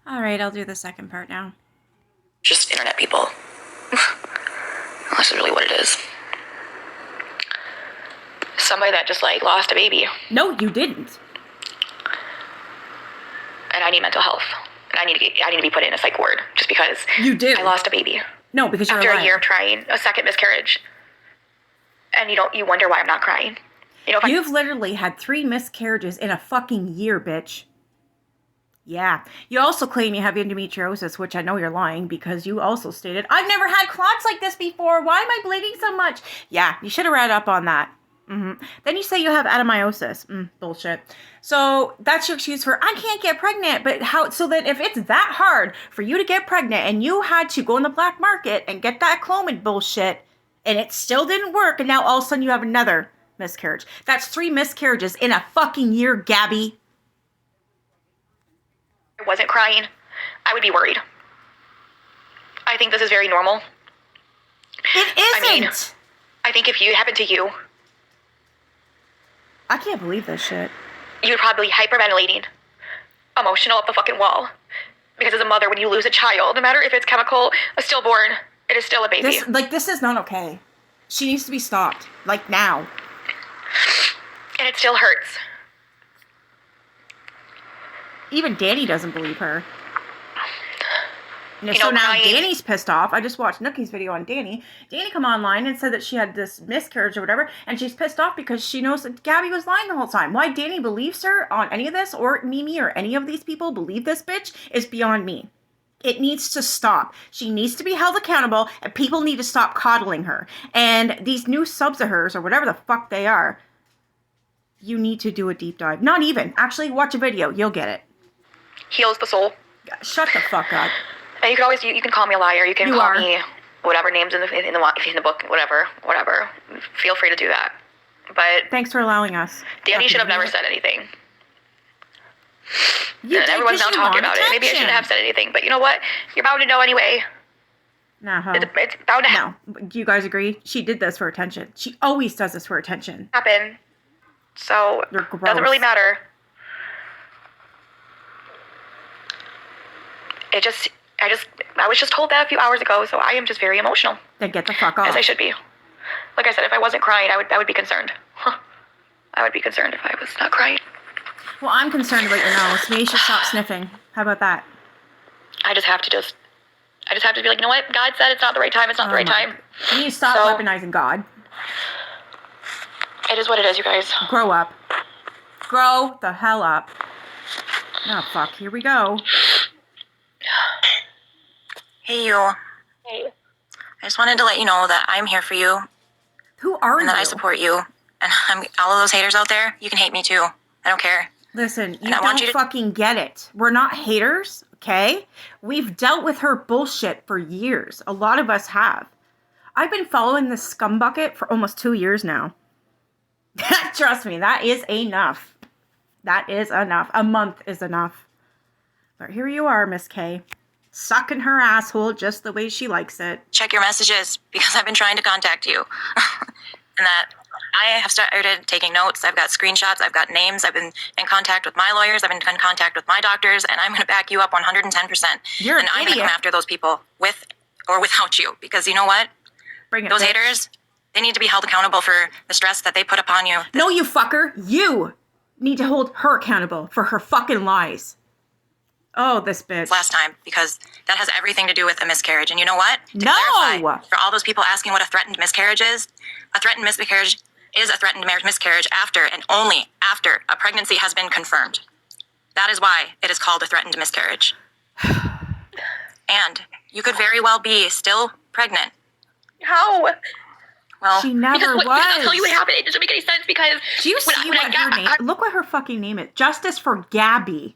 All right, I'll do the second part now. Just internet people. This is really what it is. Somebody that just like lost a baby. No, you didn't. And I need mental health. And I need to be put in a psych ward just because You do. I lost a baby. No, because you're after alive. a year of trying a second miscarriage. And you wonder why I'm not crying. You know, You've literally had 3 miscarriages in a fucking year, bitch. Yeah. You also claim you have endometriosis, which I know you're lying because you also stated, I've never had clots like this before. Why am I bleeding so much? Yeah, you should have read up on that. Then you say you have adenomyosis. Bullshit. So that's your excuse for, I can't get pregnant. But how, so that if it's that hard for you to get pregnant and you had to go in the black market and get that Clomid bullshit and it still didn't work and now all of a sudden you have another miscarriage. That's 3 miscarriages in a fucking year, Gabi. I wasn't crying, I would be worried. I think this is very normal. It isn't. I think if it happened to you, I can't believe this shit. you would probably be hyperventilating, emotional up the fucking wall. Because as a mother, when you lose a child, no matter if it's chemical, a stillborn, it is still a baby. This is not okay. She needs to be stopped. Like, now. And it still hurts. Even Danny doesn't believe her. You so know, now crying. Danny's pissed off. I just watched Nookie's video on Danny. Danny come online and said that she had this miscarriage or whatever, and she's pissed off because she knows that Gabi was lying the whole time. Why Danny believes her on any of this, or Mimi or any of these people believe this bitch, is beyond me. It needs to stop. She needs to be held accountable, and people need to stop coddling her. And these new subs of hers, or whatever the fuck they are, you need to do a deep dive. Not even. Actually, watch a video. You'll get it. Heals the soul. Shut the fuck up. And you can always, you can call me a liar. You can call me whatever names in the book, whatever. Feel free to do that. But thanks for allowing us. Danny should have never said anything. You and did, everyone's now talking about attention. it. Maybe I shouldn't have said anything. But you know what? You're bound to know anyway. Nah, It's bound to No. Do you guys agree? She did this for attention. She always does this for attention. happen. So You're it gross. doesn't really matter. I was just told that a few hours ago, so I am just very emotional. Then get the fuck off. As I should be. Like I said, if I wasn't crying, I would be concerned. I would be concerned if I was not crying. Well, I'm concerned about your nose. Maybe you should stop sniffing. How about that? I just have to be like, you know what? God said it's not the right time. It's not the right time. You need to stop weaponizing God. It is what it is, you guys. Grow up. Grow the hell up. Oh, fuck. Here we go. Hey, you. Hey. I just wanted to let you know that I'm here for you Who are and you? that I support you. And all of those haters out there, you can hate me too. I don't care. Listen, you I want don't you to- fucking get it. We're not haters, okay? We've dealt with her bullshit for years. A lot of us have. I've been following this scumbucket for almost 2 years now. Trust me, that is enough. That is enough. A month is enough. But here you are, Miss K. Sucking her asshole just the way she likes it. Check your messages because I've been trying to contact you. And that I have started taking notes. I've got screenshots. I've got names. I've been in contact with my lawyers. I've been in contact with my doctors. And I'm going to back you up 110%. You're an and I'm going to idiot. come after those people with or without you. Because you know what? Bring it, Those bitch. haters, they need to be held accountable for the stress that they put upon you. No, you fucker. You need to hold her accountable for her fucking lies. Oh, this bitch. Last time, because that has everything to do with a miscarriage. And you know what? To No! clarify, for all those people asking what a threatened miscarriage is, a threatened miscarriage is a threatened miscarriage after and only after a pregnancy has been confirmed. That is why it is called a threatened miscarriage. And you could very well be still pregnant. How? Well, She never was. Because I'll tell you what happened. It doesn't make any sense because Do you see what her name? Look what her fucking name is. Justice for Gabi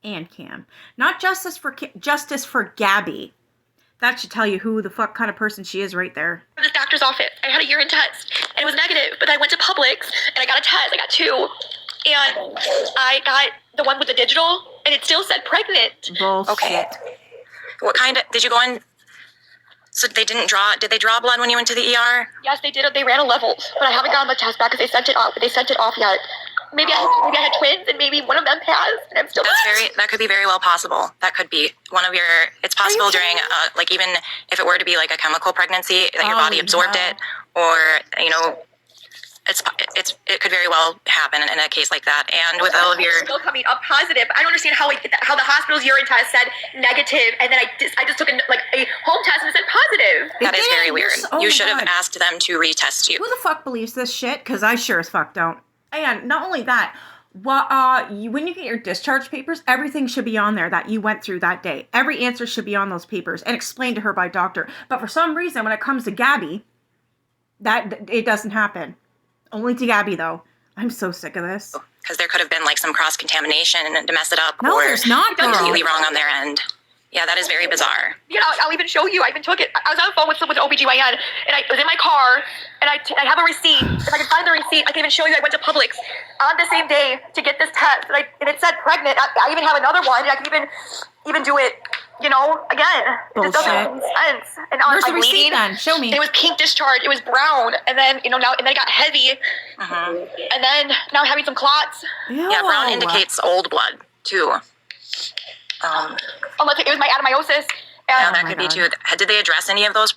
and Cam. Not justice for justice for Gabi. That should tell you who the fuck kind of person she is right there. this doctor's office. I had a urine test and it was negative, but I went to Publix and I got a test. I got 2. And I got the one with the digital and it still said pregnant. Bullshit. okay. What kind of, did you go in, so did they draw blood when you went to the ER? Yes, they did. They ran a levels, but I haven't gotten the test back because they sent it off. They sent it off yet. maybe I had twins and maybe one of them passed and I'm still. That could be very well possible. That could be one of your. It's possible during like even if it were to be like a chemical pregnancy that your body absorbed it, or you know. It could very well happen in a case like that, and with all of your still coming up positive. I don't understand how the hospital's urine test said negative, and then I just took a home test and it said positive. That is very weird. You should have asked them to retest you. Who the fuck believes this shit? Because I sure as fuck don't. And not only that, when you get your discharge papers, everything should be on there that you went through that day. Every answer should be on those papers and explained to her by doctor. But for some reason, when it comes to Gabi, that it doesn't happen. Only to Gabi, though. I'm so sick of this. Because there could have been like some cross-contamination to mess it up. No, or there's not. Completely wrong on their end. Yeah, that is very bizarre. You know, I'll even show you. I even took it. I was on the phone with an OBGYN, and I was in my car, and I have a receipt. If I can find the receipt, I can even show you. I went to Publix on the same day to get this test, and it said pregnant. I even have another one, and I can even do it, you know, again. It just doesn't make sense. And where's the bleeding, receipt then? Show me. And it was pink discharge. It was brown, and then and then it got heavy, and then now I'm having some clots. Ew. Yeah, brown indicates old blood too. Unless it was my adenomyosis. Yeah, that could be too. Did they address any of those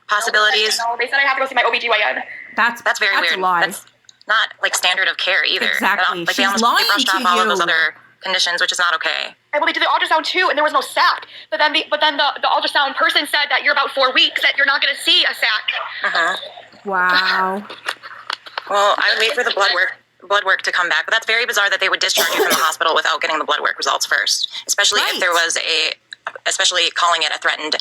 possibilities? No, they said I have to go see my OBGYN. That's very weird. A lie. That's not like standard of care either. Exactly. Like She's they lying brushed to off all of those you. other conditions, which is not okay. And well, they did the ultrasound too, and there was no sac. But then the ultrasound person said that you're about 4 weeks, that you're not going to see a sac. Wow. Well, I would wait for the blood work to come back, but that's very bizarre that they would discharge you from the hospital without getting the blood work results first, especially if there was especially calling it a threatened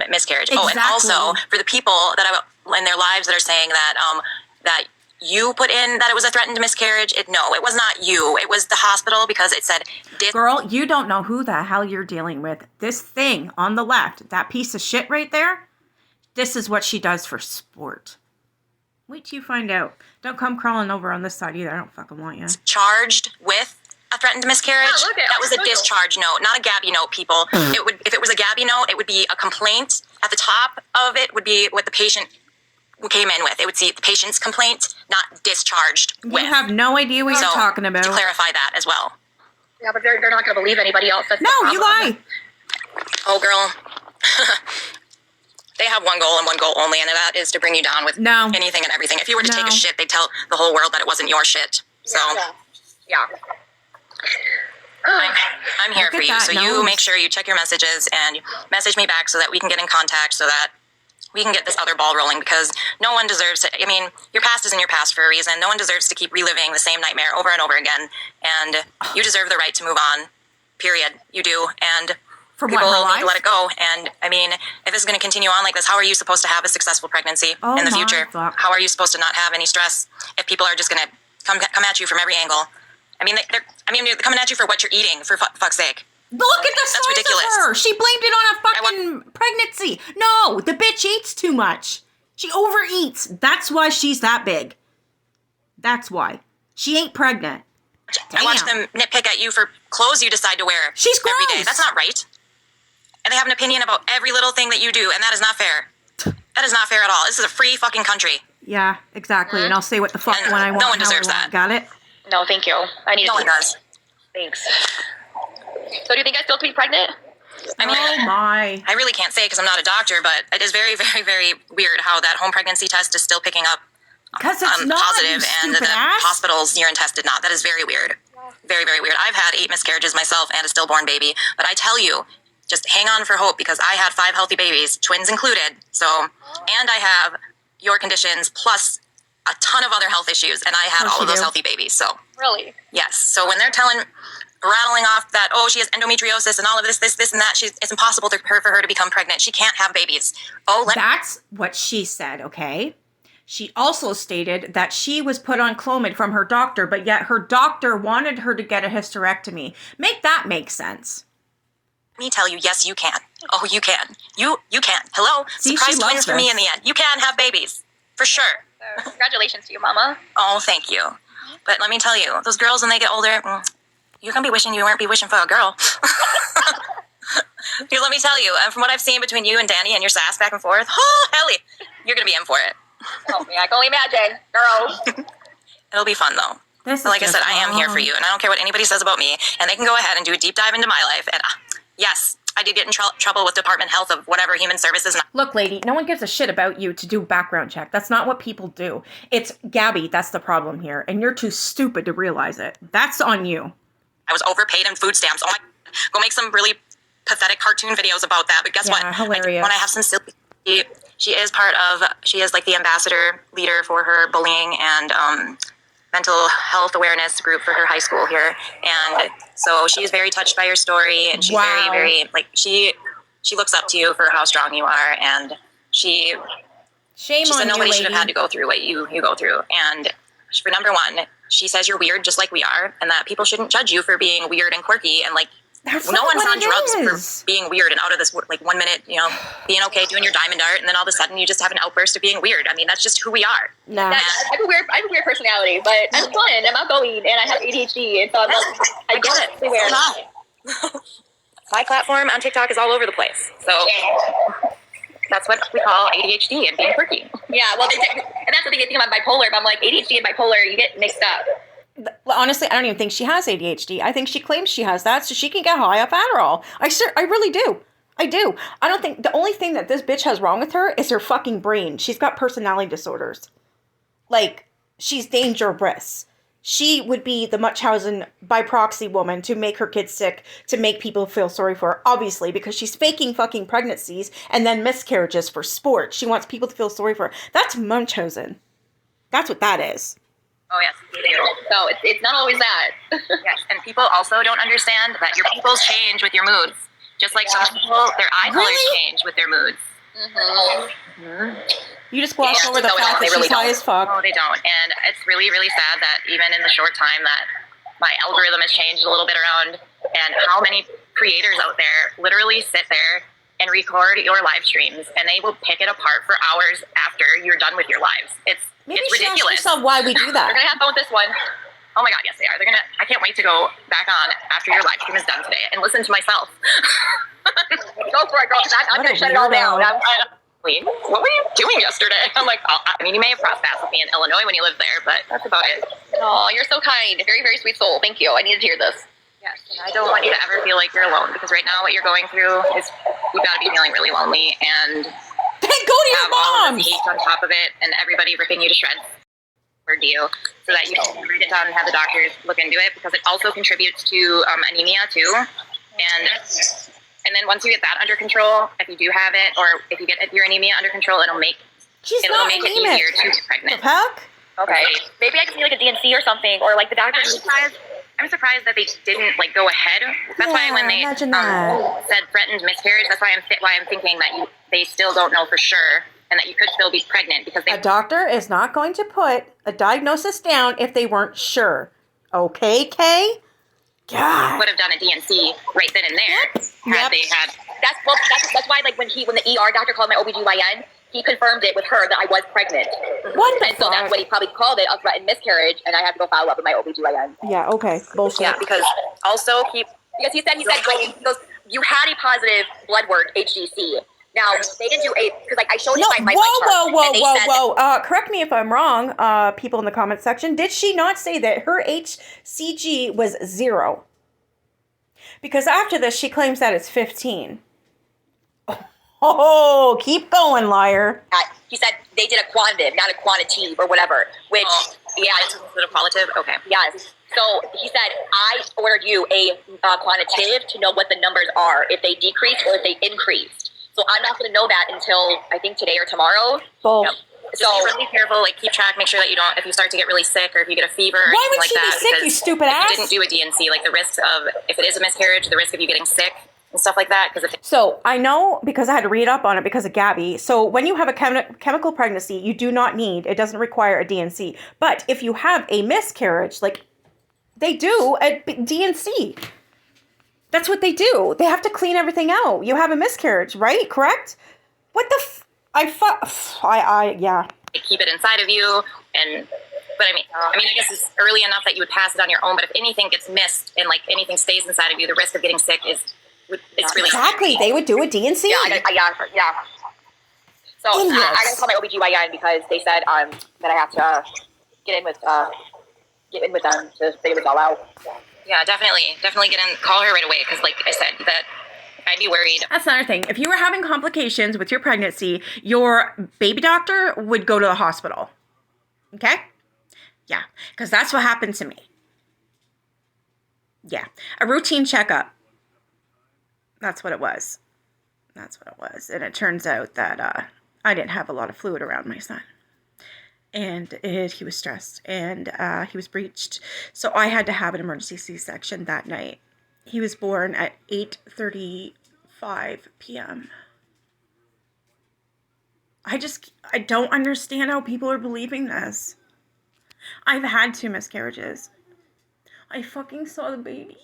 miscarriage. Exactly. Oh, and also for the people that in their lives that are saying that that you put in that it was a threatened miscarriage. No, it was not you. It was the hospital because it said. Girl, you don't know who the hell you're dealing with. This thing on the left, that piece of shit right there, this is what she does for sport. Wait till you find out. Don't come crawling over on this side either. I don't fucking want you. Charged with a threatened miscarriage. Oh, okay. That was a discharge note, not a Gabi note, people. If it was a Gabi note, it would be a complaint. At the top of it would be what the patient came in with. It would see the patient's complaint, not discharged with. You have no idea what you're talking about. To clarify that as well. Yeah, but they're not going to believe anybody else. That's no, you lie. Oh, girl. They have one goal and one goal only, and that is to bring you down with anything and everything. If you were to take a shit, they'd tell the whole world that it wasn't your shit. So, yeah. I'm here for you. So you make sure you check your messages and message me back so that we can get in contact so that we can get this other ball rolling, because no one deserves to, I mean, your past is in your past for a reason. No one deserves to keep reliving the same nightmare over and over again. And you deserve the right to move on, period. You do. And people need to let it go. And I mean, if this is going to continue on like this, how are you supposed to have a successful pregnancy in the future? How are you supposed to not have any stress if people are just going to come at you from every angle? I mean, they're coming at you for what you're eating, for fuck's sake. Look at the size ridiculous. of her. She blamed it on a fucking pregnancy. No, the bitch eats too much. She overeats. That's why she's that big. That's why. She ain't pregnant. Damn. I watch them nitpick at you for clothes you decide to wear every day. That's not right. And they have an opinion about every little thing that you do, and that is not fair. That is not fair at all. This is a free fucking country. Yeah, exactly. And I'll say what the fuck when I want. No one deserves that. Got it? No, thank you. I need. No one does. Thanks. So do you think I still could be pregnant? I mean, oh my. I really can't say because I'm not a doctor, but it is very, very, very weird how that home pregnancy test is still picking up positive, and the hospital's urine test did not. That is very weird. Very, very weird. I've had 8 miscarriages myself and a stillborn baby, but I tell you, just hang on for hope, because I had 5 healthy babies, twins included. So, and I have your conditions plus a ton of other health issues, and I had all of those healthy babies. So really, yes. So when they're rattling off that, oh, she has endometriosis and all of this and that, it's impossible for her to become pregnant. She can't have babies. That's what she said, okay? She also stated that she was put on Clomid from her doctor, but yet her doctor wanted her to get a hysterectomy. Make that make sense. Let me tell you, yes, you can. Oh, you can. You can. Hello? See, surprise twins for me in the end. You can have babies. For sure. Congratulations to you, Mama. Oh, thank you. But let me tell you, those girls, when they get older, you're going to be wishing you weren't wishing for a girl. Because let me tell you, from what I've seen between you and Danny and your sass back and forth, oh, helly, you're going to be in for it. Oh, yeah, I can only imagine. Girls. It'll be fun, though. But like I said, I am here for you, and I don't care what anybody says about me, and they can go ahead and do a deep dive into my life. And yes, I did get in trouble with Department of Health of whatever human services. Look, lady, no one gives a shit about you to do background check. That's not what people do. It's Gabi, that's the problem here, and you're too stupid to realize it. That's on you. I was overpaid in food stamps. Oh my God. Go make some really pathetic cartoon videos about that. But guess what? Hilarious. When I have some silly, she is like the ambassador leader for her bullying and mental health awareness group for her high school here. And so she's very touched by your story, and she's very, very, like, she looks up to you for how strong you are, and she said nobody should have had to go through what you go through. And for number one, she says you're weird just like we are, and that people shouldn't judge you for being weird and quirky, and like, no one's on drugs for being weird and out of this, like, 1 minute, you know, being okay, doing your diamond art, and then all of a sudden you just have an outburst of being weird. I mean, that's just who we are. Nah. I have a weird personality, but I'm fun, I'm outgoing, and I have ADHD, and so I'm like, I get it. Weird. My platform on TikTok is all over the place, so that's what we call ADHD and being quirky. Yeah, well, and that's the thing I think about bipolar. If I'm like ADHD and bipolar, you get mixed up. Honestly, I don't even think she has ADHD. I think she claims she has that so she can get high off Adderall. I really do. I do. I don't think the only thing that this bitch has wrong with her is her fucking brain. She's got personality disorders. Like, she's dangerous. She would be the Munchausen by proxy woman to make her kids sick, to make people feel sorry for her, obviously, because she's faking fucking pregnancies and then miscarriages for sport. She wants people to feel sorry for her. That's Munchausen. That's what that is. Oh, yes. So it's not always that. Yes, and people also don't understand that your pupils change with your moods. Just like some people, their eye colors change with their moods. You just gloss over the fact that she's high as fuck. No, they don't. And it's really, really sad that even in the short time that my algorithm has changed a little bit around, and how many creators out there literally sit there and record your live streams, and they will pick it apart for hours after you're done with your lives. Maybe it's she ridiculous. Ask herself why we do that. They're gonna have fun with this one. Oh my God, yes they are. I can't wait to go back on after your live stream is done today and listen to myself. Go for it, girl, because I'm gonna shut it all down. What were you doing yesterday? I'm like, I mean, you may have crossed paths with me in Illinois when you lived there, but that's about it. Oh, you're so kind. Very, very sweet soul. Thank you. I needed to hear this. Yes, and I don't want you to ever feel like you're alone, because right now what you're going through is you've got to be feeling really lonely, and Then go to your mom. Hate on top of it, and everybody ripping you to shreds for you, so that you can read it down and have the doctors look into it, because it also contributes to anemia too. And then once you get that under control, if you do have it, or if you get your anemia under control, it'll make it easier to get pregnant. Okay. Maybe I just need like a DNC or something, or like the doctor. I'm surprised that they didn't like go ahead. That's why when they said threatened miscarriage, that's why I'm thinking that they still don't know for sure, and that you could still be pregnant, because a doctor is not going to put a diagnosis down if they weren't sure. Okay, Kay? God. Would have done a DNC right then and there had they had. That's why, like, when the ER doctor called my OBGYN, he confirmed it with her that I was pregnant. What the fuck? So that's what he probably called it, a threatened miscarriage, and I had to go follow up with my OBGYN. Yeah, okay. Bullshit. Yeah, because also because he said, he goes, you had a positive blood work, HGC. Now, they didn't do because like I showed him my Whoa. Correct me if I'm wrong, people in the comment section. Did she not say that her HCG was 0? Because after this, she claims that it's 15. Oh, keep going, liar. He said they did a quantitative, not a quantitative or whatever, which, it's a qualitative? Okay. Yes. So he said, I ordered you a quantitative to know what the numbers are, if they decreased or if they increased. So I'm not going to know that until, I think, today or tomorrow. Both. Yep. So be really careful, like keep track, make sure that you don't, if you start to get really sick or if you get a fever or Why anything would like she that. be sick, you stupid ass? If you didn't do a DNC, like the risks of, if it is a miscarriage, the risk of you getting sick and stuff like that. So I know, because I had to read up on it because of Gabi. So when you have a chemical pregnancy, you do not need, it doesn't require a DNC. But if you have a miscarriage, like they do a DNC. That's what they do. They have to clean everything out. You have a miscarriage, right? Correct? What the yeah. Keep it inside of you, but I mean, I guess it's early enough that you would pass it on your own. But if anything gets missed and like anything stays inside of you, the risk of getting sick is really exactly. They would do a DNC. Yeah. So I gotta call my OBGYN because they said that I have to get in with get in with them to figure this all out. Yeah, definitely get in, call her right away, because like I said, that I'd be worried. That's another thing. If you were having complications with your pregnancy, your baby doctor would go to the hospital. Okay? Yeah, because that's what happened to me. Yeah, a routine checkup. That's what it was. And it turns out that I didn't have a lot of fluid around my son. And he was stressed, and he was breached. So I had to have an emergency C-section that night. He was born at 8:35 p.m. I don't understand how people are believing this. I've had 2 miscarriages. I fucking saw the baby.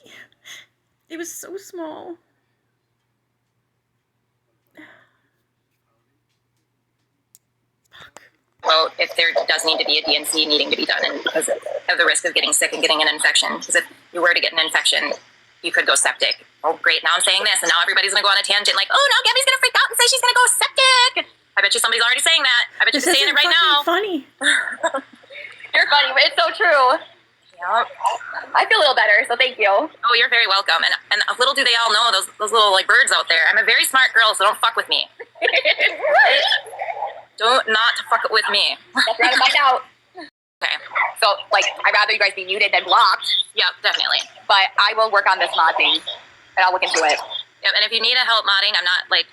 It was so small. Fuck. Well, if there does need to be a DNC needing to be done, and because of the risk of getting sick and getting an infection, because if you were to get an infection, you could go septic. Oh, great, now I'm saying this, and now everybody's going to go on a tangent like, oh, no, Gabby's going to freak out and say she's going to go septic. I bet you somebody's already saying that. I bet you're saying it right now. Funny. You're funny, but it's so true. Yep. I feel a little better, so thank you. Oh, you're very welcome. And little do they all know, those little like birds out there. I'm a very smart girl, so don't fuck with me. Don't not fuck with me. That's right, find out. Okay. So, like, I'd rather you guys be muted than blocked. Yep, definitely. But I will work on this mod thing, and I'll look into it. Yep, and if you need a help modding, I'm not like,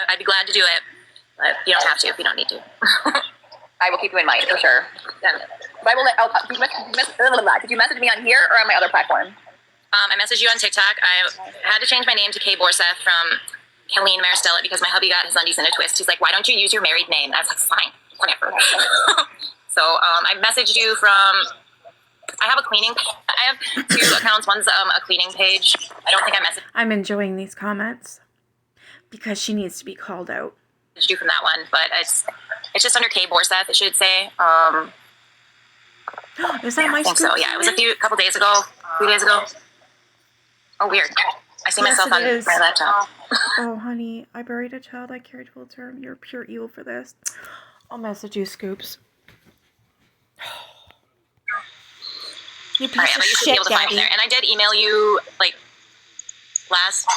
I'd be glad to do it. But you don't have to if you don't need to. I will keep you in mind, for sure. Definitely. But I will did you message me on here or on my other platform? I messaged you on TikTok. I had to change my name to Kay Borseth from Helene Maristella because my hubby got his undies in a twist. He's like, why don't you use your married name? And I was like, fine, whatever. So I messaged you from, I have I have 2 accounts. One's a cleaning page. I don't think I messaged I'm enjoying these comments because she needs to be called out. you from that one, but it's just under Kay Borseth, it should say. Is that my I think so, yeah. It was a couple days ago, 2 days ago. Oh, weird. I see myself on my laptop. Oh, honey, I buried a child I carried full term. You're pure evil for this. I'll message you, Scoops. You piece All right, of but you should be shit, able to find me Gabi. there. And I did email you like last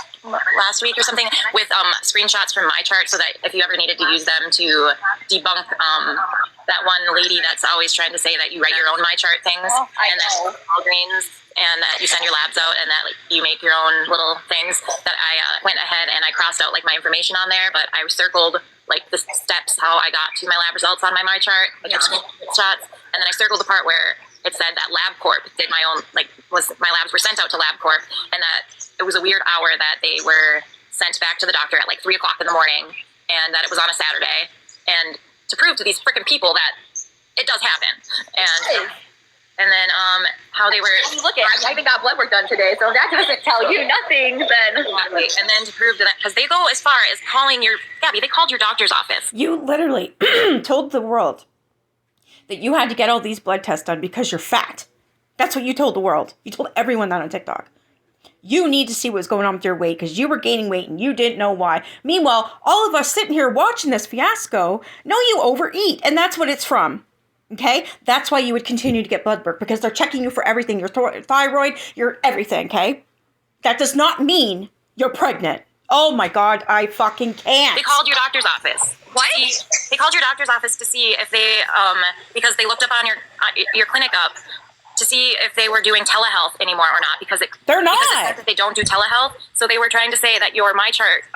week or something with screenshots from Mychart, so that if you ever needed to use them to debunk that one lady that's always trying to say that you write your own Mychart things, and that Walgreens, and that you send your labs out, and that like you make your own little things. That I went ahead and I crossed out like my information on there, but I circled like the steps how I got to my lab results on my Mychart, like screenshots, and then I circled the part where it said that LabCorp did my own, like, my labs were sent out to LabCorp, and that it was a weird hour that they were sent back to the doctor at like 3 o'clock in the morning, and that it was on a Saturday, and to prove to these freaking people that it does happen. And then how they were. Look at, I even got blood work done today, so that doesn't tell you nothing. Then. Exactly. And then to prove that, because they go as far as calling your Gabi, they called your doctor's office. You literally told the world that you had to get all these blood tests done because you're fat. That's what you told the world. You told everyone that on TikTok. You need to see what's going on with your weight because you were gaining weight and you didn't know why. Meanwhile, all of us sitting here watching this fiasco know you overeat, and that's what it's from. Okay? That's why you would continue to get blood work, because they're checking you for everything. Your thyroid, your everything, okay? That does not mean you're pregnant. Oh my God, I fucking can't. They called your doctor's office. What? They called your doctor's office to see if they, because they looked up on your clinic up to see if they were doing telehealth anymore or not, because they're not. Because it said that they don't do telehealth, so they were trying to say that your Mychart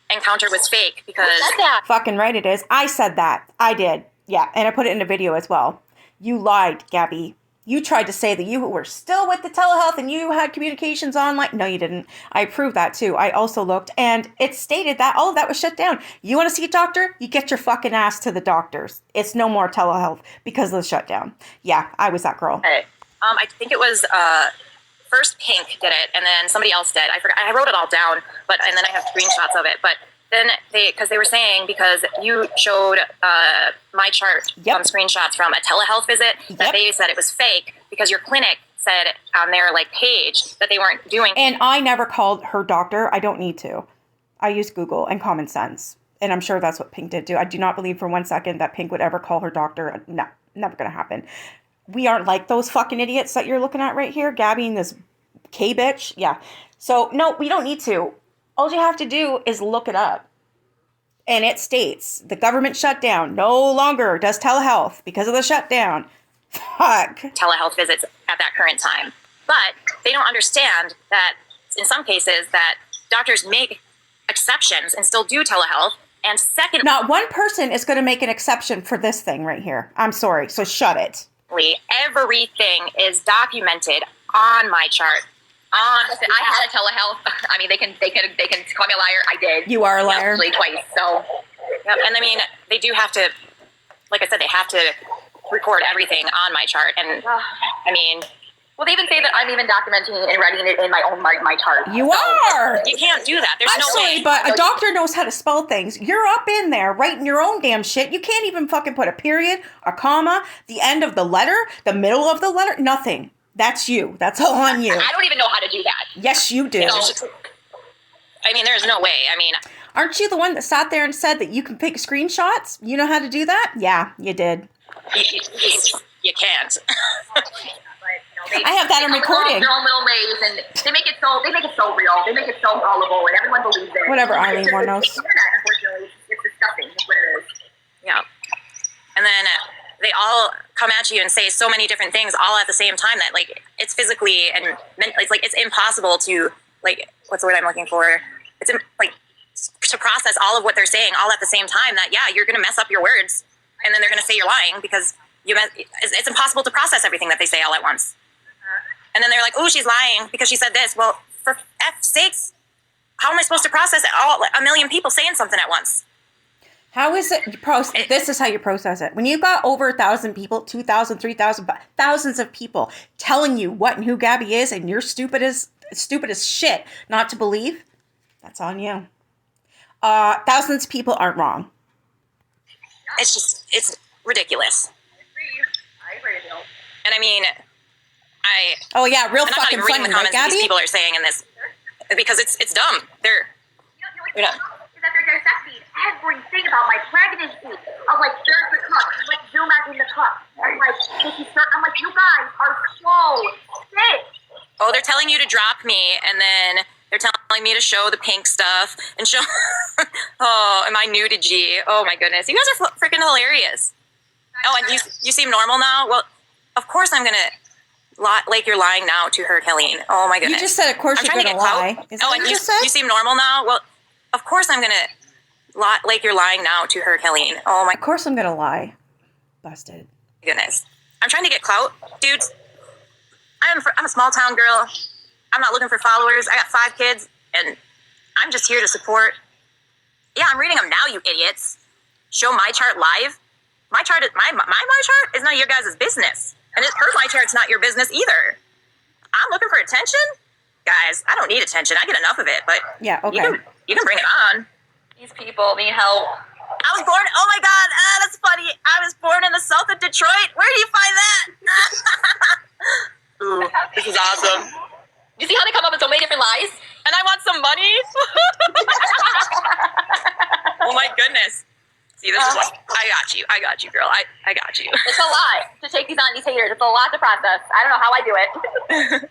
encounter was fake because. Who said that? Fucking right it is. I said that. I did. Yeah, and I put it in a video as well. You lied, Gabi. You tried to say that you were still with the telehealth and you had communications online. No, you didn't. I proved that too. I also looked, and it stated that all of that was shut down. You want to see a doctor? You get your fucking ass to the doctors. It's no more telehealth because of the shutdown. Yeah, I was that girl. Okay. I think it was first Pink did it, and then somebody else did. I forgot. I wrote it all down, and then I have screenshots of it. But then because they were saying, because you showed Mychart screenshots from a telehealth visit, that they said it was fake because your clinic said on their like page that they weren't doing. And I never called her doctor. I don't need to. I use Google and common sense, and I'm sure that's what Pink did too. I do not believe for 1 second that Pink would ever call her doctor. No, never going to happen. We aren't like those fucking idiots that you're looking at right here, Gabi and this K bitch. Yeah. So, no, we don't need to. All you have to do is look it up. And it states the government shutdown no longer does telehealth because of the shutdown. Fuck. Telehealth visits at that current time. But they don't understand that in some cases that doctors make exceptions and still do telehealth. And secondly, not one person is going to make an exception for this thing right here. I'm sorry. So shut it. Everything is documented on Mychart. Listen, I had a telehealth. I mean, they can call me a liar. I did. You are a liar. Actually, twice. So. Yep. And I mean, they do have to, like I said, they have to record everything on Mychart. And I mean, well, they even say that I'm even documenting and writing it in my own Mychart. You are. You can't do that. There's I'm no sorry, way. but a doctor knows how to spell things. You're up in there writing your own damn shit. You can't even fucking put a period, a comma, the end of the letter, the middle of the letter, nothing. That's you. That's all on you. I don't even know how to do that. Yes, you do. I mean, there's no way. I mean, aren't you the one that sat there and said that you can pick screenshots? You know how to do that? Yeah, you did. You can't. I have that on recording. Their own little ways, and they make it so real. They make it so gullible, and everyone believes it. Whatever, Eileen Warnos. Unfortunately, it's disgusting. That's what it is. Yeah. And then they all come at you and say so many different things all at the same time that like it's physically and it's like it's impossible to like what's the word I'm looking for? It's like to process all of what they're saying all at the same time. That yeah, you're gonna mess up your words, and then they're gonna say you're lying because it's impossible to process everything that they say all at once. And then they're like, oh, she's lying because she said this. Well, for F's sakes, how am I supposed to process it? All a million people saying something at once. How is it? This is how you process it. When you've got over 1,000 people, 2,000, 3,000, thousands of people telling you what and who Gabi is, and you're stupid as shit not to believe, that's on you. Thousands of people aren't wrong. It's ridiculous. I agree with you. And I mean, oh yeah, real and I'm fucking not even reading funny, the comments right, that these Gabi? people are saying in this because it's dumb. They're You know, is that they're dissecting everything about my pregnancy. I'm like, there's the cup. I'm like, zoom out in the cup. I'm like, I'm like, you guys are so sick. oh, they're telling you to drop me, and then they're telling me to show the pink stuff and show. Oh, am I new to G? Oh my goodness, you guys are freaking hilarious. Oh, and you seem normal now. Well, of course I'm gonna. Like you're lying now to her, Helene. Oh my goodness. You just said, of course you're gonna lie. Is that what you just said? You seem normal now. Well, of course I'm gonna. Like you're lying now to her, Helene. Oh my Of course I'm gonna lie. Busted. goodness. I'm trying to get clout, dudes. I'm a small town girl. I'm not looking for followers. I got 5 kids, and I'm just here to support. Yeah, I'm reading them now, you idiots. Show Mychart live. Mychart is my Mychart is none of your guys' business. And her Mychart's not your business either. I'm looking for attention? Guys, I don't need attention. I get enough of it, but Yeah, okay. you can bring it on. These people need help. I was born, oh my God, that's funny. I was born in the south of Detroit. Where do you find that? Ooh, this is awesome. You see how they come up with so many different lies? And I want some money. Oh my goodness. See, this is what I got you, girl. I got you. It's a lot to take these on these haters. It's a lot to process. I don't know how I do it.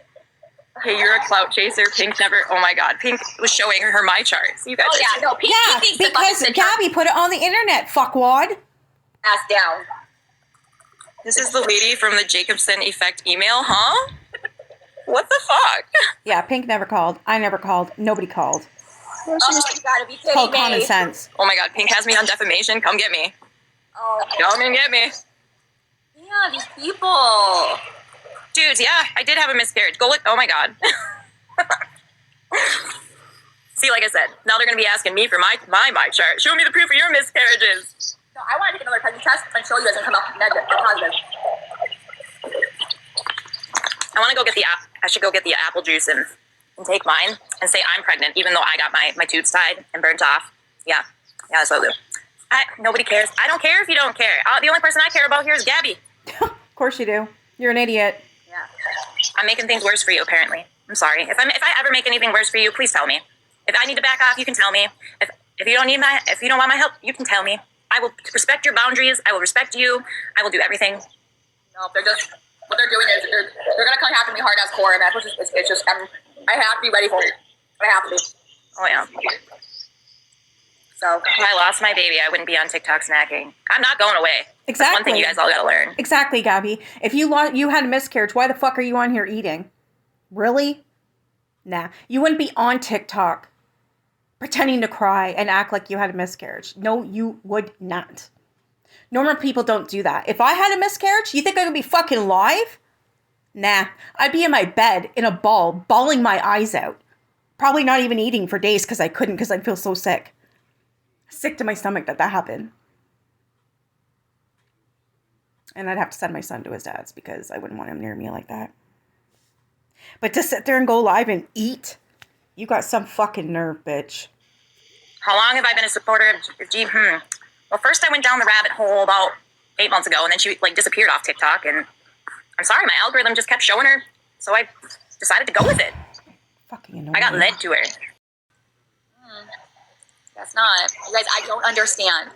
Hey, you're a clout chaser. Pink never. Oh my God, Pink was showing her Mycharts. You guys. Oh yeah, no, Pink Yeah, needs to because fucking sit her Gabi put it on the internet, fuckwad. ass down. This is the lady from the Jacobson Effect email, huh? What the fuck? Yeah, Pink never called. I never called. Nobody called. Oh, you gotta be kidding Called me. common sense. Oh my God, Pink has me on defamation. Come get me. Oh, Come and get me. yeah, these people. Dudes, yeah, I did have a miscarriage. Go look. Oh my God. See, like I said, now they're going to be asking me for my chart. Show me the proof of your miscarriages. No, I want to take another pregnancy test and show you guys and come up negative or positive. I want to go get I should go get the apple juice and take mine and say I'm pregnant, even though I got my tubes tied and burnt off. Yeah, that's what I'll do. Nobody cares. I don't care if you don't care. The only person I care about here is Gabi. Of course you do. You're an idiot. Yeah. I'm making things worse for you, apparently. I'm sorry. If I ever make anything worse for you, please tell me. If I need to back off, you can tell me. If you don't want my help, you can tell me. I will respect your boundaries. I will respect you. I will do everything. No, they're just what they're doing is they're gonna come after me hard as core, and that's what it's just I have to be ready for it. I have to be. Oh yeah. So if I lost my baby, I wouldn't be on TikTok snacking. I'm not going away. Exactly. That's one thing you guys all gotta learn. Exactly, Gabi. If you had a miscarriage, why the fuck are you on here eating? Really? Nah. You wouldn't be on TikTok pretending to cry and act like you had a miscarriage. No, you would not. Normal people don't do that. If I had a miscarriage, you think I would be fucking live? Nah. I'd be in my bed in a ball, bawling my eyes out. Probably not even eating for days because I couldn't because I feel so sick. Sick to my stomach that happened. And I'd have to send my son to his dad's because I wouldn't want him near me like that. But to sit there and go live and eat, you got some fucking nerve, bitch. How long have I been a supporter of G? Well, first I went down the rabbit hole about 8 months ago, and then she disappeared off TikTok, and I'm sorry, my algorithm just kept showing her, so I decided to go with it. Fucking annoying. I got led to her. That's not. You guys, I don't understand.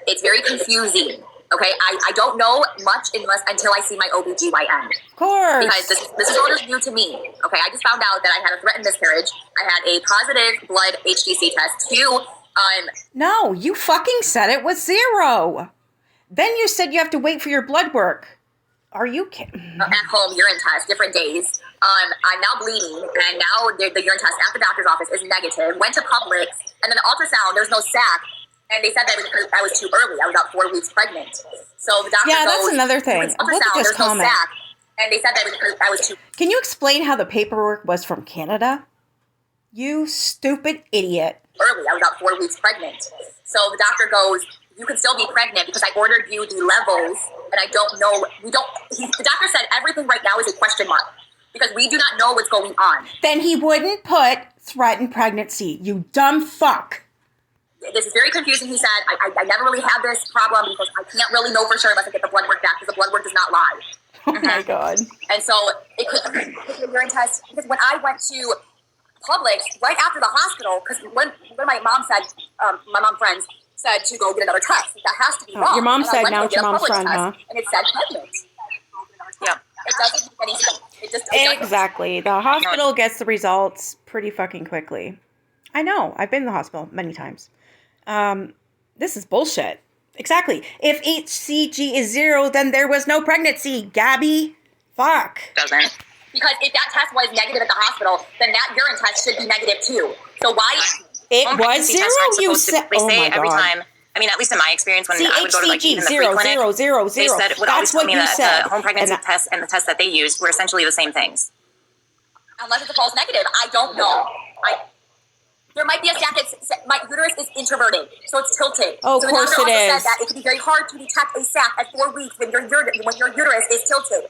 It's very confusing. Okay, I don't know much until I see my OBGYN. Of course. Because this is all just new to me. Okay, I just found out that I had a threatened miscarriage. I had a positive blood HTC test. No, you fucking said it was 0. Then you said you have to wait for your blood work. Are you kidding? At home urine test, different days. I'm now bleeding, and now the urine test at the doctor's office is negative. Went to Publix, and then the ultrasound, there's no sac. And they said that I was too early. I was about 4 weeks pregnant. So the doctor goes, that's another thing. Ultrasound, there's no sac. And they said that I was too... Can you explain how the paperwork was from Canada? You stupid idiot. Early. I was about 4 weeks pregnant. So the doctor goes, you can still be pregnant because I ordered you the levels, and I don't know... The doctor said everything right now is a question mark because we do not know what's going on. Then he wouldn't put threatened pregnancy, you dumb fuck. This is very confusing, he said. I never really had this problem because I can't really know for sure unless I get the blood work back because the blood work does not lie. Oh my God. And so it could be a urine test because when I went to Publix right after the hospital, because when my mom said, my mom friends said to go get another test. That has to be wrong. Your mom and said now it's your mom's friend, test, huh? And it said pregnant. Yeah. It doesn't make any sense. Exactly. The hospital gets the results pretty fucking quickly. I know. I've been in the hospital many times. This is bullshit. Exactly. If HCG is 0, then there was no pregnancy, Gabi. Fuck. Doesn't. Because if that test was negative at the hospital, then that urine test should be negative too. So why? It was 0, you said. They say my every God. time. I mean, at least in my experience, when I would go to even the free 0, clinic, 0, 0, 0. they said would always That's tell what me you that said. the home pregnancy test and the test that they used were essentially the same things. Unless it's a false negative, I don't know. There might be a sac. My uterus is introverted, so it's tilted. Oh, so of course the doctor it also is. said that it can be very hard to detect a sac at 4 weeks when your uterus is tilted.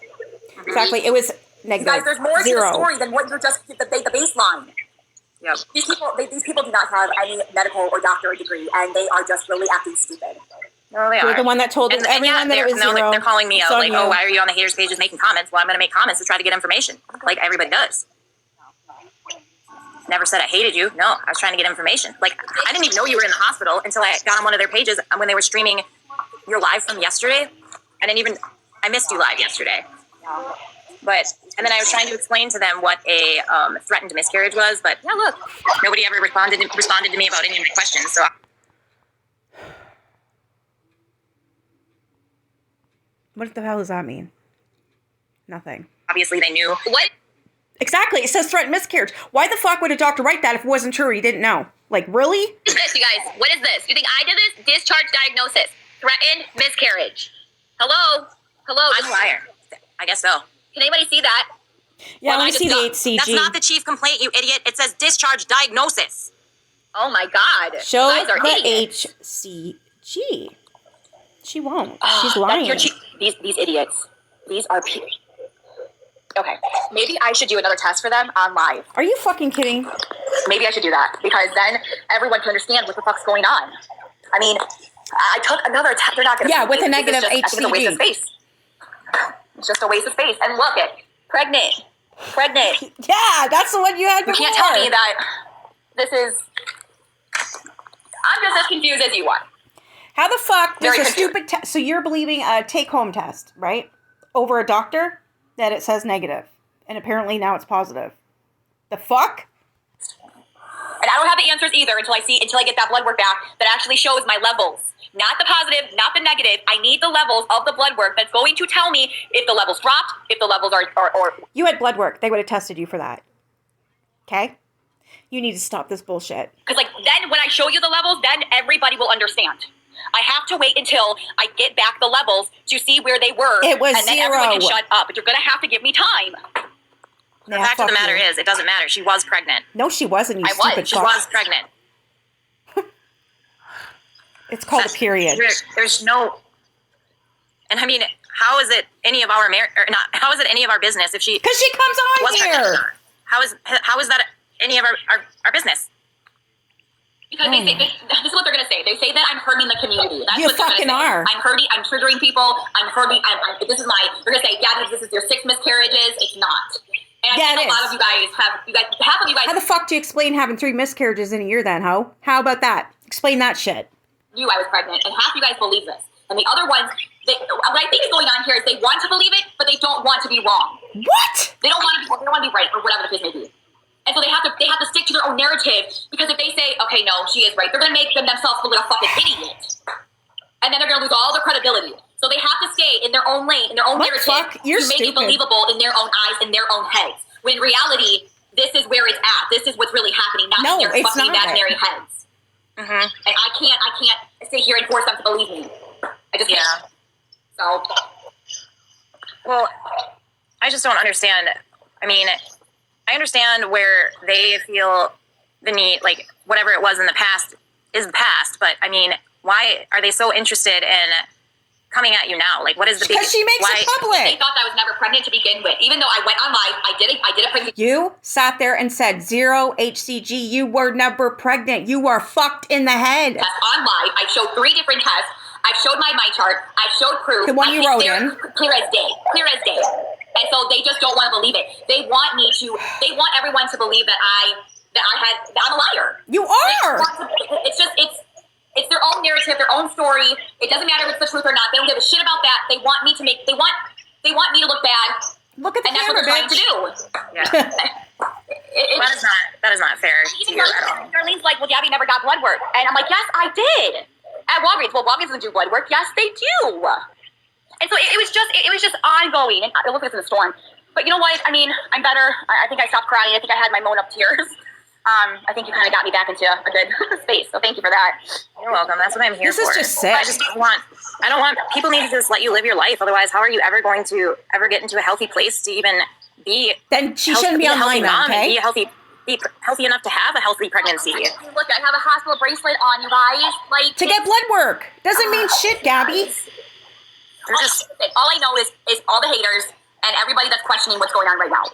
Exactly. It was negative. You guys, there's more 0. to the story than what you're just the baseline. Yep. These people do not have any medical or doctorate degree, and they are just really acting stupid. No, they You're are. the one that told everyone that it was 0. They're calling me out It's on you. oh, why are you on the haters pages making comments? Well, I'm going to make comments to try to get information, like everybody does. Never said I hated you. No, I was trying to get information. I didn't even know you were in the hospital until I got on one of their pages when they were streaming your live from yesterday. I missed you live yesterday. And then I was trying to explain to them what a threatened miscarriage was, but yeah, look, nobody ever responded to me about any of my questions. So. What the hell does that mean? Nothing. Obviously, they knew. What? Exactly. It says threatened miscarriage. Why the fuck would a doctor write that if it wasn't true or he didn't know? Really? What is this, you guys? What is this? You think I did this? Discharge diagnosis. Threatened miscarriage. Hello? I'm a liar. I guess so. Can anybody see that? Yeah, let me see the HCG. That's not the chief complaint, you idiot. It says discharge diagnosis. Oh my God. Show you guys are the idiots. HCG. She won't. She's lying. These idiots. These are people. Okay, maybe I should do another test for them on live. Are you fucking kidding? Maybe I should do that because then everyone can understand what the fuck's going on. I mean, I took another test. They're not going to. Yeah, with a negative HCG. It's a waste of space. It's just a waste of space. And look it, pregnant. Yeah, that's the one you had before. You can't tell me that this is. I'm just as confused as you are. How the fuck does Very a confused. stupid test? So you're believing a take-home test, right? over a doctor that it says negative. And apparently now it's positive. The fuck? And I don't have the answers either until I get that blood work back that actually shows my levels. Not the positive, not the negative. I need the levels of the blood work that's going to tell me if the levels dropped, if the levels are... You had blood work. They would have tested you for that. Okay? You need to stop this bullshit. Because, like, then when I show you the levels, then everybody will understand. I have to wait until I get back the levels to see where they were. It was and then zero. everyone can shut up. But you're going to have to give me time. The fact of the matter is, it doesn't matter. She was pregnant. No, she wasn't, you stupid She was pregnant. It's called a period. There's no... And I mean, how is it any of our how is it any of our business if she... Because she comes on here. Pregnant? How is that any of our business? Because they say, this is what they're going to say. They say that I'm hurting the community. That's You what they're fucking gonna say. are. I'm hurting, I'm triggering people. I'm hurting, they're going to say, Gabi, this is your 6 miscarriages. It's not. And I think a lot of you guys half of you guys... How the fuck do you explain having 3 miscarriages in a year then, ho? How about that? Explain that shit. Knew I was pregnant, and half you guys believe this. And the other ones, what I think is going on here is they want to believe it, but they don't want to be wrong. What? They don't want to be right, or whatever the case may be. And so they have to stick to their own narrative, because if they say, okay, no, she is right, they're going to make themselves look like a fucking idiot. And then they're going to lose all their credibility. So they have to stay in their own lane, in their own narrative, You're to make stupid. it believable in their own eyes, in their own heads. When in reality, this is where it's at. This is what's really happening, not in their fucking imaginary heads. Mm-hmm. And I can't sit here and force them to believe me. I just can't. So. Well, I just don't understand. I mean, I understand where they feel the need, like whatever it was in the past is the past. But I mean, why are they so interested in coming at you now? Like, what is the big? Because she makes it public. They thought I was never pregnant to begin with. Even though I went on live, I did a pregnancy. You sat there and said 0 HCG. You were never pregnant. You are fucked in the head. Test on live. I showed 3 different tests. I showed my Mychart. I showed proof. The one you wrote in. Clear as day. Clear as day. And so they just don't want to believe it. They want everyone to believe that I'm a liar. You are. It's their own narrative, their own story. It doesn't matter if it's the truth or not. They don't give a shit about that. They want me to look bad. Look at the and that's camera, what they're trying bitch. to do. Yeah. That is not fair to you at all. Darlene's like, well, Gabi never got blood work. And I'm like, yes, I did. At Walgreens. Well, Walgreens doesn't do blood work. Yes, they do. And so it was just ongoing. And it looked like it was in a storm. But you know what? I mean, I'm better. I think I stopped crying. I think I had my moan up tears. I think you kind of got me back into a good space. So thank you for that. You're welcome. That's what I'm here for. This is just sick. I don't want people need to just let you live your life. Otherwise, how are you ever going to get into a healthy place to even be? Then she shouldn't be online, okay? Be healthy enough to have a healthy pregnancy. Look, I have a hospital bracelet on, you guys. Like To get blood work. Doesn't mean shit, Gabi. All I know is all the haters and everybody that's questioning what's going on right now.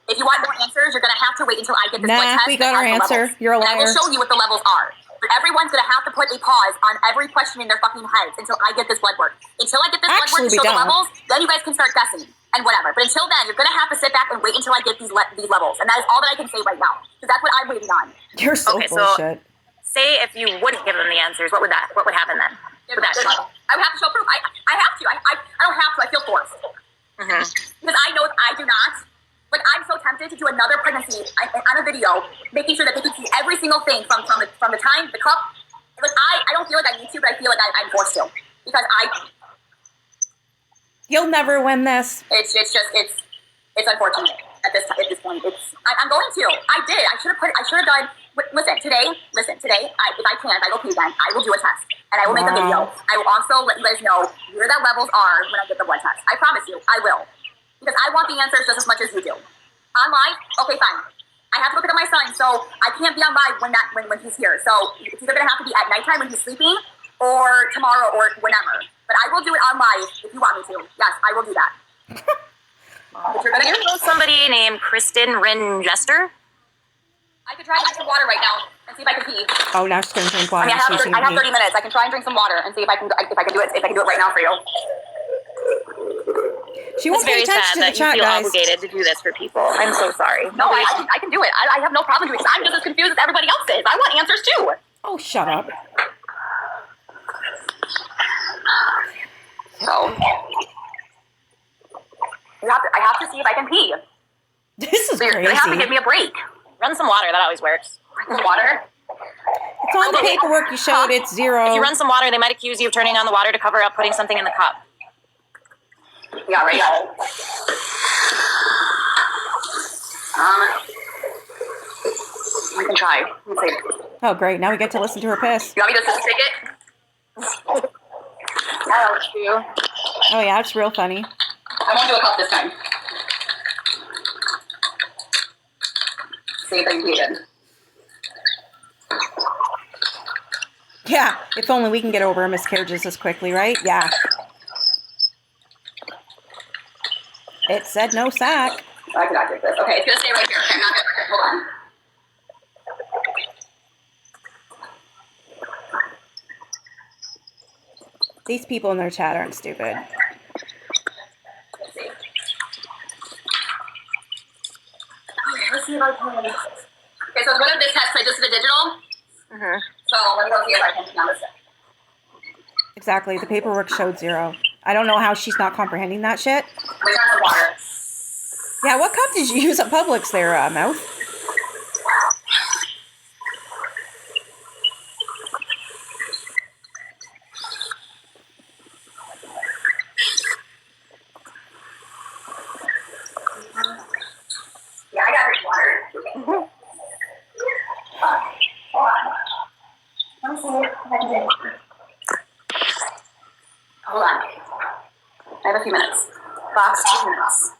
If you want more answers, you're going to have to wait until I get this blood test. We got our answer. You're a liar. And I will show you what the levels are. But everyone's going to have to put a pause on every question in their fucking heads until I get this blood work. Until I get this blood work to show the levels, then you guys can start guessing and whatever. But until then, you're going to have to sit back and wait until I get these levels. And that is all that I can say right now. Because that's what I'm waiting on. You're so bullshit. Say if you wouldn't give them the answers, what would happen then? I would have to show proof. I have to. I don't have to. I feel forced. Mm-hmm. Because I know I do not. Like, I'm so tempted to do another pregnancy on a video, making sure that they can see every single thing from the time, the cup. Like, I don't feel like I need to, but I feel like I'm forced to. Because You'll never win this. It's unfortunate at this point. I'm going to. I did. I should have done. Listen, today, if I can't, I go pee again, I will do a test. And I will make a video. I will also let you guys know where the levels are when I get the blood test. I promise you, I will. Because I want the answers just as much as you do. Online, okay, fine. I have to look at my son, so I can't be on live when he's here. So it's either going to have to be at nighttime when he's sleeping, or tomorrow, or whenever. But I will do it on live if you want me to. Yes, I will do that. Do you know somebody named Kristen Ringester? I could try and drink some water right now and see if I can pee. Oh, now she's going to drink water. I have 30 minutes. I can try and drink some water and see if I can do it. If I can do it right now for you. She won't pay attention to the chat, guys. guys. Obligated to do this for people. I'm so sorry. No, I can do it. I have no problem doing it. I'm just as confused as everybody else is. I want answers too. Oh, shut up. So, I have to see if I can pee. This is So crazy. you have to give me a break. Run some water. That always works. Water. It's on the paperwork you showed. It's 0. If you run some water, they might accuse you of turning on the water to cover up putting something in the cup. Yeah, right. We can try. Let's see. Oh, great. Now we get to listen to her piss. You want me to just take it? Oh, you. Oh, yeah, it's real funny. I won't do a cup this time. See if I can get it. Yeah, if only we can get over miscarriages this quickly, right? Yeah. It said no sack. I cannot take this. Okay, it's gonna stay right here. Okay, I'm not gonna. Hold on. These people in their chat aren't stupid. Let's see. Okay, let's see if I can. Okay, so one of this tests I just did a digital. Mm-hmm. So let me go see if I can pee on this. Exactly. The paperwork showed 0. I don't know how she's not comprehending that shit. We got some water. Yeah, what cup did you use at Publix there, Mouth? Yeah, I got her water. Hold on. Let me see if I can do it. Hold on. I have a few minutes. Box 2 minutes.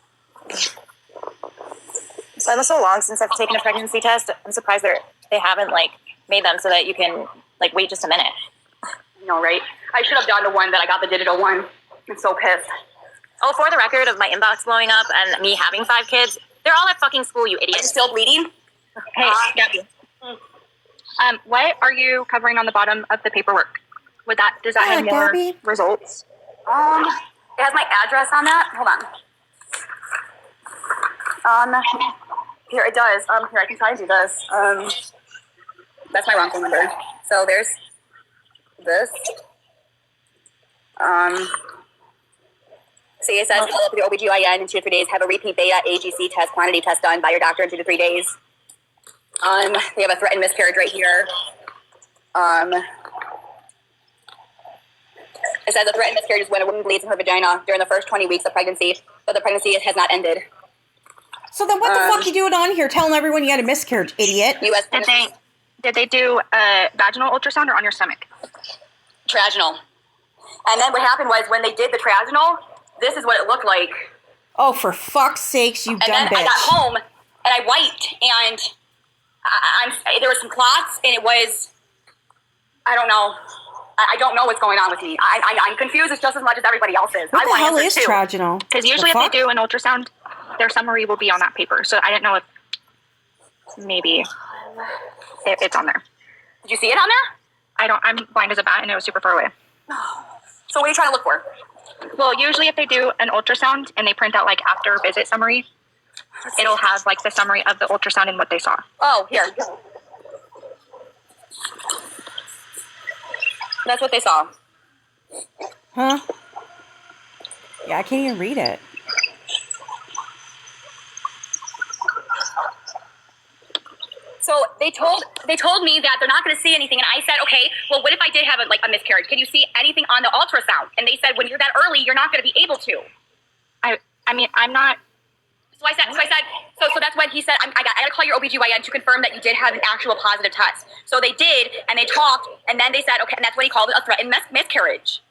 So it's so long since I've taken a pregnancy test. I'm surprised they haven't like made them so that you can like wait just a minute. No, right? I should have done the one that I got the digital one. I'm so pissed. Oh, for the record of my inbox blowing up and me having 5 kids, they're all at fucking school, you Are you idiots. still bleeding? Hey, Gabi. What are you covering on the bottom of the paperwork? Does that have more Gabi. results? It has my address on that. Hold on. Here it does. Here I can try to do this. That's my wrong phone number. So there's this. See, it says follow up with your OBGYN in 2 to 3 days. Have a repeat beta AGC test, quantity test done by your doctor in 2 to 3 days. They have a threatened miscarriage right here. It says a threatened miscarriage is when a woman bleeds in her vagina during the first 20 weeks of pregnancy, but the pregnancy has not ended. So then what the fuck you doing on here telling everyone you had a miscarriage, idiot? U.S. Did they do a vaginal ultrasound or on your stomach? Triaginal. And then what happened was when they did the triaginal, this is what it looked like. Oh, for fuck's sakes, you And dumb then bitch. I got home and I wiped and there was some clots and it was, I don't know. I don't know what's going on with me. I'm confused as just as much as everybody else is. What I the want hell answers is too. triaginal? Because usually The if fuck? they do an ultrasound, their summary will be on that paper. So I didn't know if maybe it's on there. Did you see it on there? I'm blind as a bat and it was super far away. So what are you trying to look for? Well, usually if they do an ultrasound and they print out like after visit summary, it'll have like the summary of the ultrasound and what they saw. Oh, here. That's what they saw. Huh? Yeah, I can't even read it. So they told me that they're not going to see anything, and I said, okay, well, what if I did have a miscarriage? Can you see anything on the ultrasound? And they said, when you're that early, you're not going to be able to. I mean, I'm not. So that's when he said, I got to call your OBGYN to confirm that you did have an actual positive test. So they did, and they talked, and then they said, okay, and that's when he called it a threatened miscarriage.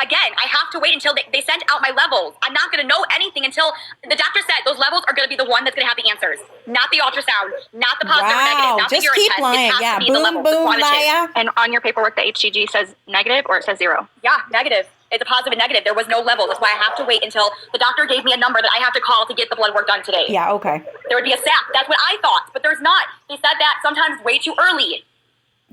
Again, I have to wait until they sent out my levels. I'm not going to know anything until the doctor said those levels are going to be the one that's going to have the answers. Not the ultrasound, not the positive or negative, not the just urine keep test. lying. It has Yeah, to be the boom, level, the boom, quantitative. liar. And on your paperwork, the HCG says negative or it says 0? Yeah, negative. It's a positive and negative. There was no level. That's why I have to wait until the doctor gave me a number that I have to call to get the blood work done today. Yeah, okay. There would be a sac. That's what I thought, but there's not. They said that sometimes way too early.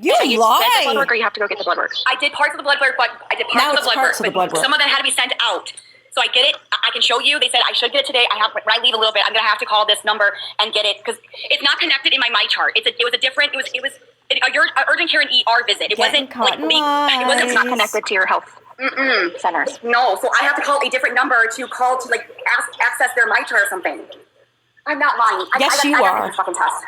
You Get the blood lie. work or you have to go get the blood work? I did parts of the blood work, but I did Now parts it's of the blood parts work. of the blood work. Some of them had to be sent out. So I get it. I can show you. They said I should get it today. When I leave a little bit, I'm gonna have to call this number and get it because it's not connected in my Mychart. It was a different. It was an urgent care and ER visit. It wasn't like me. It wasn't It's not connected to your health centers. No, so I have to call a different number to call to like access their Mychart or something. I'm not lying. Yes, you I got are. this fucking test.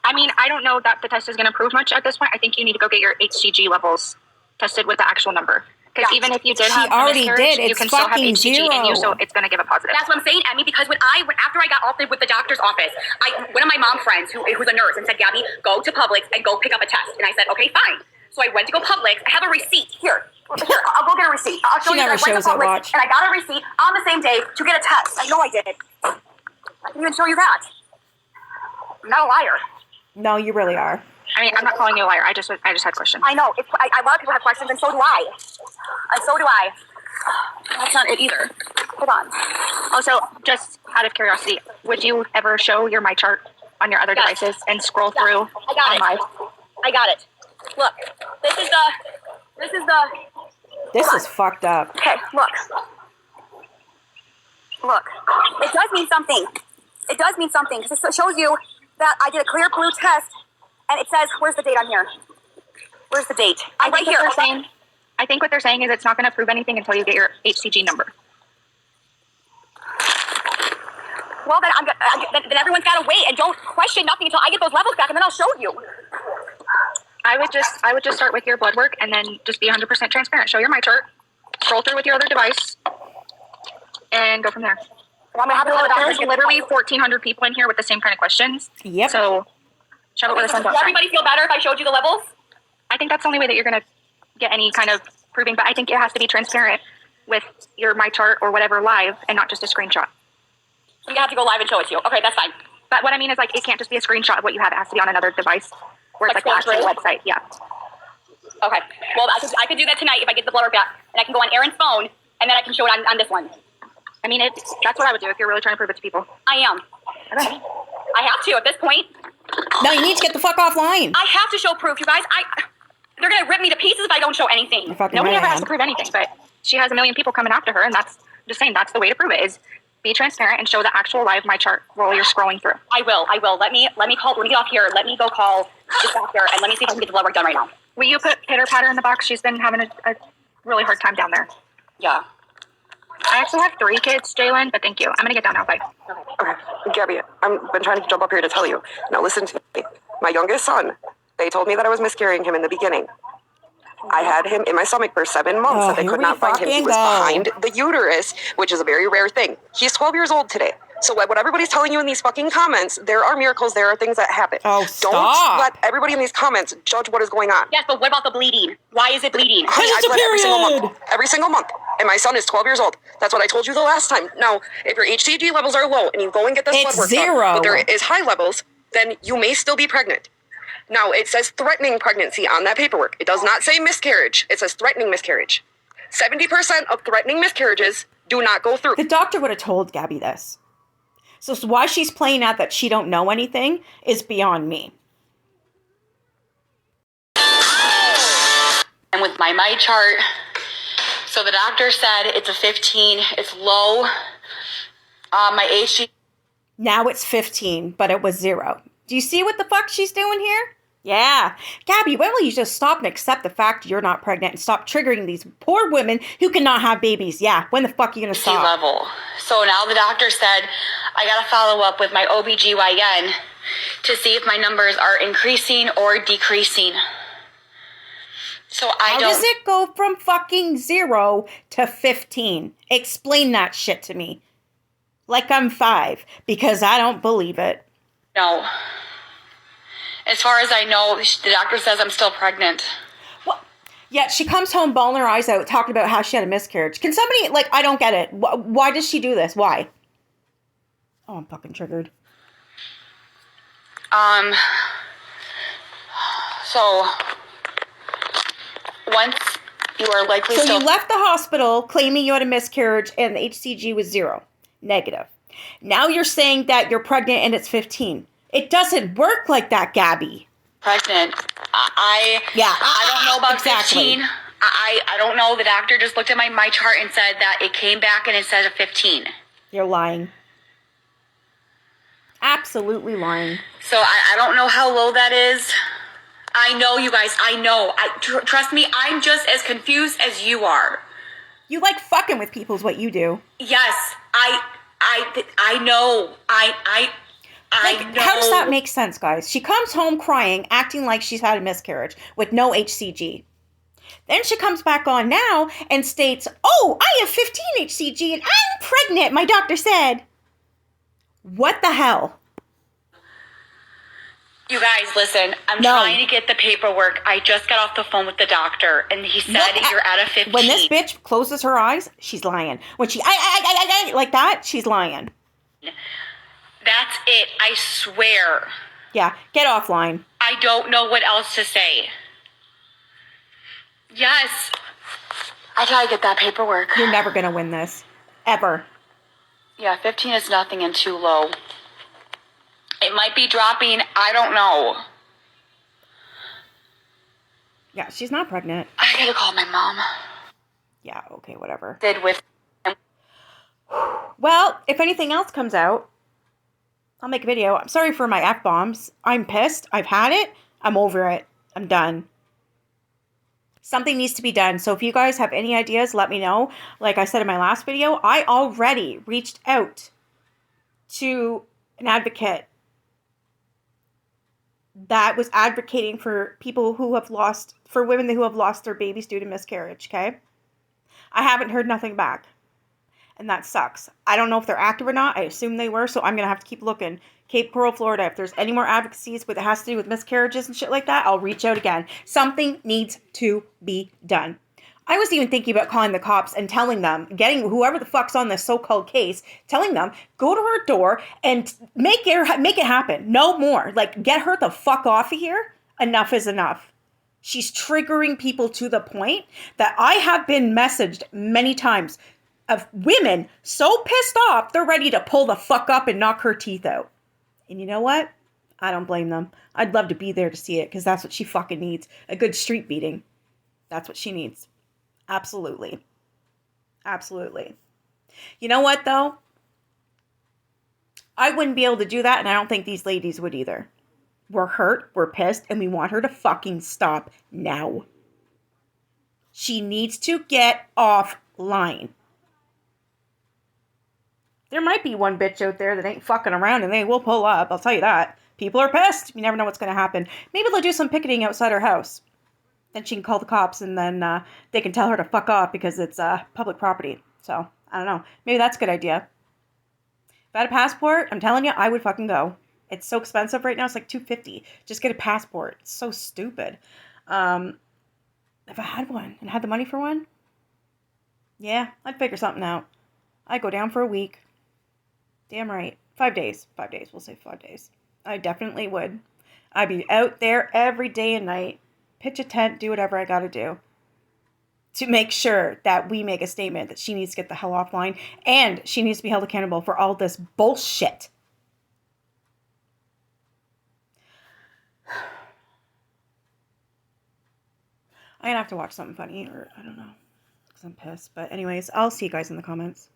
I mean, I don't know that the test is going to prove much at this point. I think you need to go get your HCG levels tested with the actual number. Because even if you did have already a miscarriage, did. you It's can still have fucking HCG in you, so zero. it's going to give a positive. That's what I'm saying, Emmy, because after I got off with the doctor's office, one of my mom friends who's a nurse and said, Gabi, go to Publix and go pick up a test. And I said, okay, fine. So I went to go Publix. I have a receipt. Here, I'll go get a receipt. I'll show She you never that I went shows to that Publix watch. and I got a receipt on the same day to get a test. I know I did. I can even show you that. I'm not a liar. No, you really are. I mean, I'm not calling you a liar. I just had questions. I know. A lot of people have questions, and so do I. And so do I. That's not it either. Hold on. Also, just out of curiosity, would you ever show your Mychart on your other Yes. devices and scroll through I got on it. live? I got it. Look, this is the. This is fucked up. Okay, look. Look. It does mean something. It does mean something because it shows you that I did a clear blue test, and it says, where's the date on here? Where's the date? I'm right here. I think what they're saying is it's not going to prove anything until you get your HCG number. Well, then everyone's got to wait and don't question nothing until I get those levels back, and then I'll show you. I would just start with your blood work and then just be 100% transparent. Show your Mychart, scroll through with your other device, and go from there. Well, I'm gonna have to call the doctor. There's literally 1,400 people in here with the same kind of questions. Yep. So shove it with a sun. Does everybody feel better if I showed you the levels? I think that's the only way that you're going to get any kind of proving, but I think it has to be transparent with your Mychart or whatever live and not just a screenshot. I'm gonna have to go live and show it to you. Okay, that's fine. But what I mean is, like, it can't just be a screenshot of what you have. It has to be on another device where it's like the Like actual scroll website. Yeah. Okay. Well, I could do that tonight if I get the blood work back, and I can go on Aaron's phone, and then I can show it on this one. I mean, that's what I would do if you're really trying to prove it to people. I am. Okay. I have to at this point. No, you need to get the fuck offline. I have to show proof, you guys. They're gonna rip me to pieces if I don't show anything. You're fucking Nobody right, ever has man. to prove anything, but she has a million people coming after her, and that's just saying that's the way to prove it is be transparent and show the actual live Mychart while you're scrolling through. I will. Let me call. When we get off here, let me go call this doctor and let me see if I can get the blood work done right now. Will you put Pitter Patter in the box? She's been having a really hard time down there. Yeah. I actually have 3 kids, Jalen, but thank you. I'm gonna get down now. Bye. Okay, Gabi, I've been trying to jump up here to tell you. Now listen to me. My youngest son, they told me that I was miscarrying him in the beginning. I had him in my stomach for 7 months, Oh, and they here could we not find him. He fucking was go. behind the uterus, which is a very rare thing. He's 12 years old today. So what everybody's telling you in these fucking comments, there are miracles, there are things that happen. Oh, Don't stop. let everybody in these comments judge what is going on. Yes, but what about the bleeding? Why is it bleeding? Honey, it's I a bled every single period. month. Every single month. And my son is 12 years old. That's what I told you the last time. Now, if your HCG levels are low and you go and get this It's blood work zero. done, but there is high levels, then you may still be pregnant. Now, it says threatening pregnancy on that paperwork. It does not say miscarriage. It says threatening miscarriage. 70% of threatening miscarriages do not go through. The doctor would have told Gabi this. So why she's playing out that she don't know anything is beyond me. And with my Mychart, so the doctor said it's a 15, it's low. My HG. Now it's 15, but it was 0. Do you see what the fuck she's doing here? Yeah. Gabi, why don't you just stop and accept the fact you're not pregnant and stop triggering these poor women who cannot have babies? Yeah, when the fuck are you going to stop? level. So now the doctor said I got to follow up with my OBGYN to see if my numbers are increasing or decreasing. So How does it go from fucking 0 to 15? Explain that shit to me. Like I'm 5, because I don't believe it. know. As far as I know, the doctor says I'm still pregnant. Well, yeah, she comes home bawling her eyes out talking about how she had a miscarriage. Can somebody, like, I don't get it. Why does she do this? Why? Oh, I'm fucking triggered. So once you are likely So still... you left the hospital claiming you had a miscarriage and the HCG was 0, negative. Now you're saying that you're pregnant and it's 15. It doesn't work like that, Gabi. pregnant. I don't know about exactly. 15. I don't know. The doctor just looked at my chart and said that it came back and it said a 15. You're lying. Absolutely lying. So I don't know how low that is. I know, you guys. I know. Trust me, I'm just as confused as you are. You like fucking with people is what you do. Yes, I know. I Like, know. how does that make sense, guys? She comes home crying, acting like she's had a miscarriage with no HCG. Then she comes back on now and states, oh, I have 15 HCG and I'm pregnant, my doctor said. What the hell? You guys, listen, I'm No. trying to get the paperwork. I just got off the phone with the doctor, and he said you're at a 15. When this bitch closes her eyes, she's lying. When she, I, like that, she's lying. That's it, I swear. Yeah, get offline. I don't know what else to say. Yes. I gotta get that paperwork. You're never gonna win this. Ever. Yeah, 15 is nothing and too low. It might be dropping. I don't know. Yeah, she's not pregnant. I gotta call my mom. Yeah, okay, whatever. Did with. Well, if anything else comes out, I'll make a video. I'm sorry for my F-bombs. I'm pissed. I've had it. I'm over it. I'm done. Something needs to be done. So if you guys have any ideas, let me know. Like I said in my last video, I already reached out to an advocate that was advocating for people who have lost, for women who have lost their babies due to miscarriage, okay? I haven't heard nothing back. And that sucks. I don't know if they're active or not. I assume they were, so I'm going to have to keep looking. Cape Coral, Florida, if there's any more advocacies with it has to do with miscarriages and shit like that, I'll reach out again. Something needs to be done. I was even thinking about calling the cops and telling them, getting whoever the fuck's on this so-called case, telling them, go to her door and make it happen. No more. Like, get her the fuck off of here. Enough is enough. She's triggering people to the point that I have been messaged many times of women so pissed off, they're ready to pull the fuck up and knock her teeth out. And you know what? I don't blame them. I'd love to be there to see it because that's what she fucking needs. A good street beating. That's what she needs. Absolutely. Absolutely. You know what, though? I wouldn't be able to do that, and I don't think these ladies would either. We're hurt, we're pissed, and we want her to fucking stop now. She needs to get offline. There might be one bitch out there that ain't fucking around, and they will pull up, I'll tell you that. People are pissed. You never know what's going to happen. Maybe they'll do some picketing outside her house. Then she can call the cops, and then they can tell her to fuck off because it's public property. So, I don't know. Maybe that's a good idea. If I had a passport, I'm telling you, I would fucking go. It's so expensive right now. It's like $250. Just get a passport. It's so stupid. If I had one and had the money for one, yeah, I'd figure something out. I'd go down for a week. Damn right. 5 days. 5 days. We'll say 5 days. I definitely would. I'd be out there every day and night. Pitch a tent, do whatever I gotta do to make sure that we make a statement that she needs to get the hell offline and she needs to be held accountable for all this bullshit. I'm gonna have to watch something funny or I don't know because I'm pissed. But anyways, I'll see you guys in the comments.